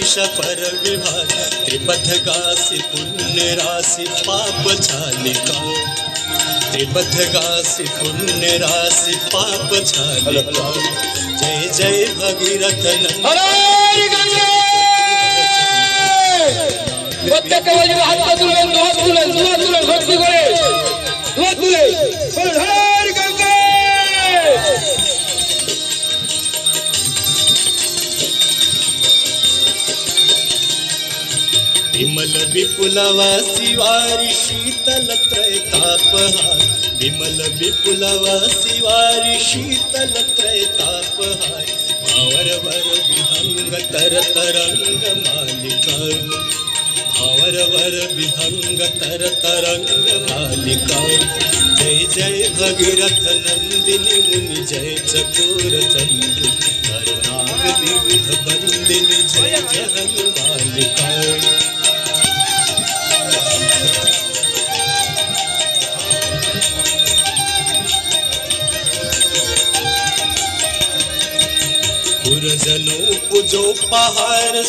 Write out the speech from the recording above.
ईश पर विभाग त्रिपथगासी पुण्य राशि पाप छालिका त्रिपथगासी पुण्य राशि पाप छालिका जय जय भगीरथ विमल विपुलवा शिवारी शीतल त्रैतापहार विमल विपुलवा शिवारी शीतल त्रैतापहार भावर वर विहंग तर तरंग मालिका भावर वर विहंग तर तरंग मालिका जय जय भगीरथ नंदिनी मुनि जय चकोर चंद्र नाग विविध बंदिनी जय जहन मालिका पुरजनों पुजो पहाड़